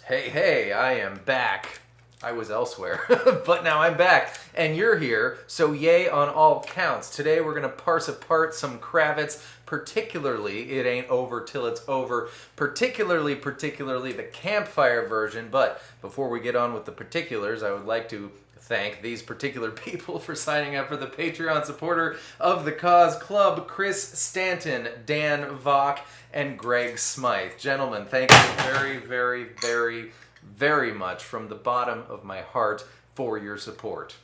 Hey, I am back. I was elsewhere, but now I'm back, and you're here, so yay on all counts. Today we're going to parse apart some Kravitz, particularly It Ain't Over Till It's Over, particularly the Campfire version. But before we get on with the particulars, I would like to thank these particular people for signing up for the Patreon supporter of the Cause Club: Chris Stanton, Dan Vock, and Greg Smythe. Gentlemen, thank you very much from the bottom of my heart for your support.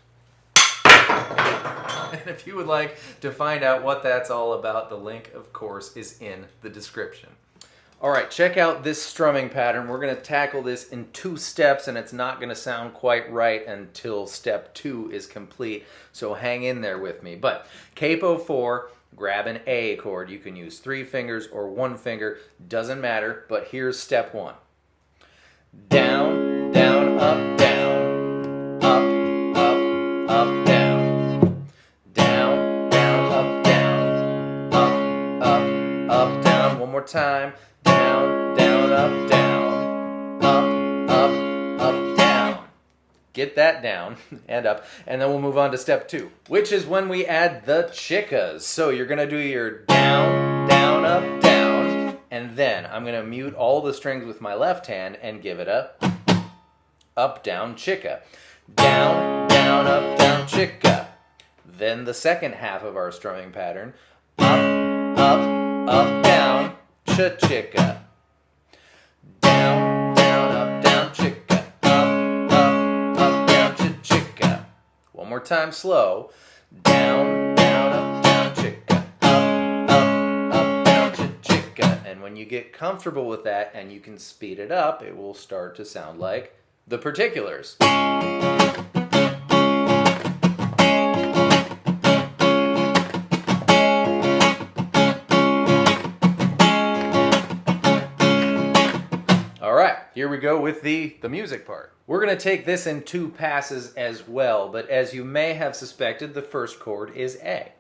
And if you would like to find out what that's all about, the link, of course, is in the description. All right, check out this strumming pattern. We're going to tackle this in 2 steps, and it's not going to sound quite right until step 2 is complete, so hang in there with me. But capo 4, grab an A chord. You can use 3 fingers or 1 finger, doesn't matter, but here's step 1. Down, down, up, down, up, up, up, down, down, down, up, down, up, up, up, down. One more time. Down, down, up, down, up, up, up, down. Get that down and up, and then we'll move on to step 2, which is when we add the chickas. So you're going to do your down, down, up, down, and then I'm going to mute all the strings with my left hand and give it a up, down, chicka. Down, down, up, down, chicka. Then the second half of our strumming pattern, up, up, down, cha-chicka. Down, down, up, down, chicka. Up, down, cha-chicka. One more time slow. Down, down, up, down, chicka. Up, down, cha-chicka. And when you get comfortable with that and you can speed it up, it will start to sound like the particulars. Here we go with the music part. We're going to take this in 2 passes as well, but as you may have suspected, the first chord is A.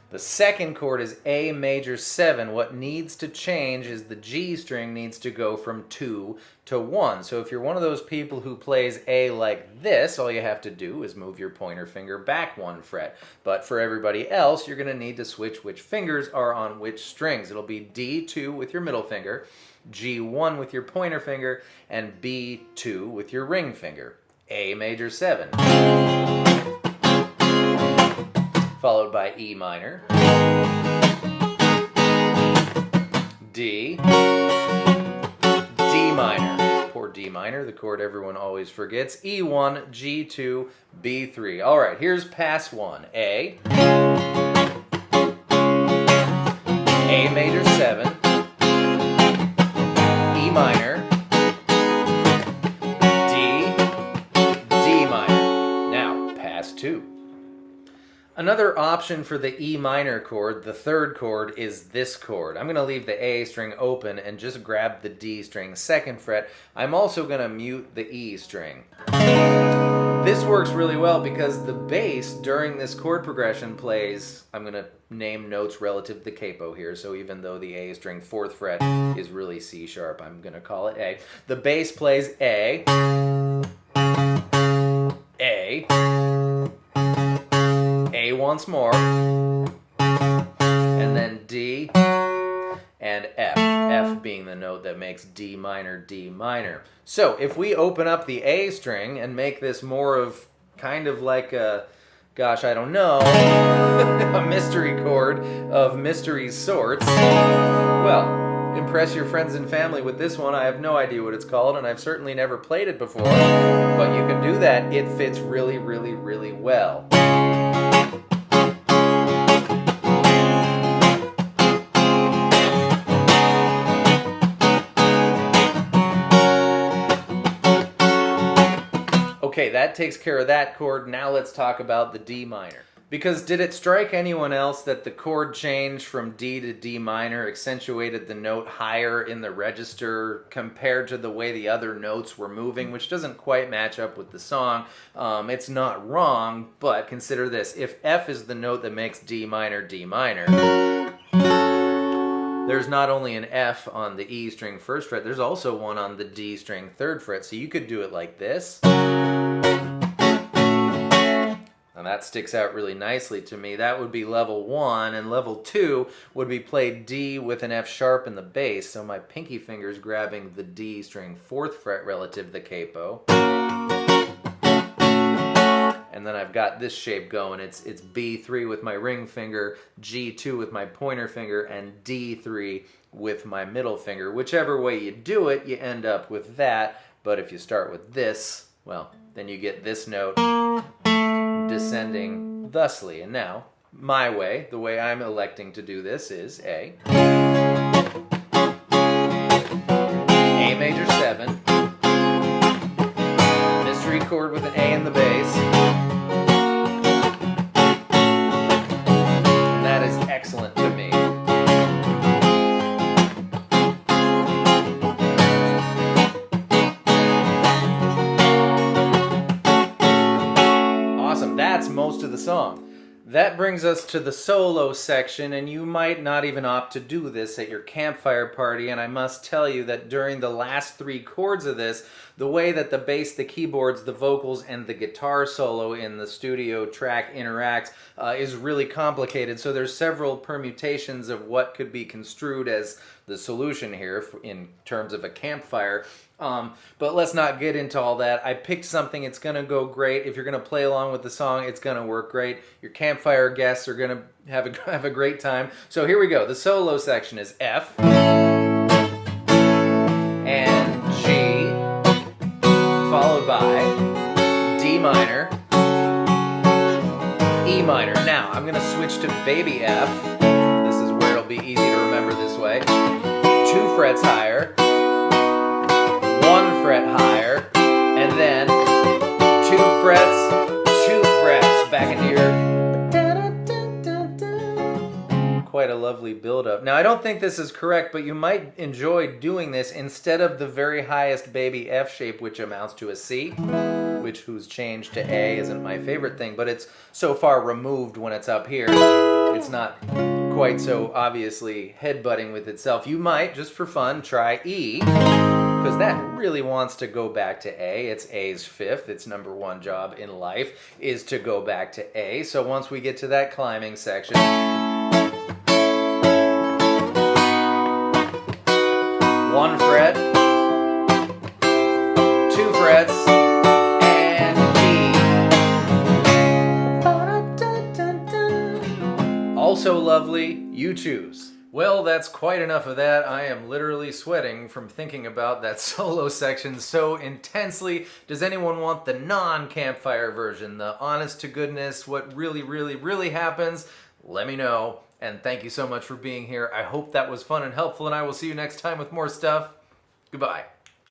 The second chord is A major 7. What needs to change is the G string needs to go from 2 to 1. So if you're one of those people who plays A like this, all you have to do is move your pointer finger back 1 fret. But for everybody else, you're going to need to switch which fingers are on which strings. It'll be D2 with your middle finger, G1 with your pointer finger, and B2 with your ring finger. A major 7. Followed by E minor, D, D minor, poor D minor, the chord everyone always forgets, E1, G2, B3. All right, here's pass 1. A major 7, E minor, D minor. Now, pass 2. Another option for the E minor chord, the third chord, is this chord. I'm going to leave the A string open and just grab the D string 2nd fret. I'm also going to mute the E string. This works really well because the bass during this chord progression plays, I'm going to name notes relative to the capo here, so even though the A string 4th fret is really C sharp, I'm going to call it A. The bass plays A, A once more, and then D, and F. F being the note that makes D minor, D minor. So if we open up the A string and make this more of kind of like a, gosh, I don't know, a mystery chord of mystery sorts, well, impress your friends and family with this one. I have no idea what it's called, and I've certainly never played it before, but you can do that. It fits really well. Okay, that takes care of that chord. Now let's talk about the D minor. Because did it strike anyone else that the chord change from D to D minor accentuated the note higher in the register compared to the way the other notes were moving, which doesn't quite match up with the song? It's not wrong, but consider this. If F is the note that makes D minor, there's not only an F on the E string 1st fret, there's also one on the D string 3rd fret. So you could do it like this. And that sticks out really nicely to me. That would be level 1, and level 2 would be played D with an F sharp in the bass. So my pinky finger's grabbing the D string 4th fret relative to the capo. And then I've got this shape going. It's B3 with my ring finger, G2 with my pointer finger, and D3 with my middle finger. Whichever way you do it, you end up with that. But if you start with this, well, then you get this note descending thusly. And now, my way, the way I'm electing to do this is A. A major 7. Mystery chord with an A in the bass. And that is excellent to me. That's most of the song. That brings us to the solo section, and you might not even opt to do this at your campfire party, and I must tell you that during the last 3 chords of this, the way that the bass, the keyboards, the vocals, and the guitar solo in the studio track interacts is really complicated, so there's several permutations of what could be construed as the solution here in terms of a campfire. But let's not get into all that. I picked something, it's going to go great. If you're going to play along with the song, it's going to work great. Your campfire guests are going to have a great time. So here we go. The solo section is F and G, followed by D minor, E minor. Now, I'm going to switch to baby F. This is where it'll be easy to remember this way. 2 frets higher. 1 fret higher, and then 2 frets, 2 frets, back into your... Quite a lovely build-up. Now, I don't think this is correct, but you might enjoy doing this instead of the very highest baby F shape, which amounts to a C, whose change to A isn't my favorite thing, but it's so far removed when it's up here, it's not quite so obviously headbutting with itself. You might, just for fun, try E, because that really wants to go back to A. It's A's 5th. Its number 1 job in life is to go back to A. So once we get to that climbing section, 1 fret, 2 frets, and E. Also lovely, you choose. Well, that's quite enough of that. I am literally sweating from thinking about that solo section so intensely. Does anyone want the non-campfire version? The honest to goodness, what really, really, really happens? Let me know. And thank you so much for being here. I hope that was fun and helpful, and I will see you next time with more stuff. Goodbye.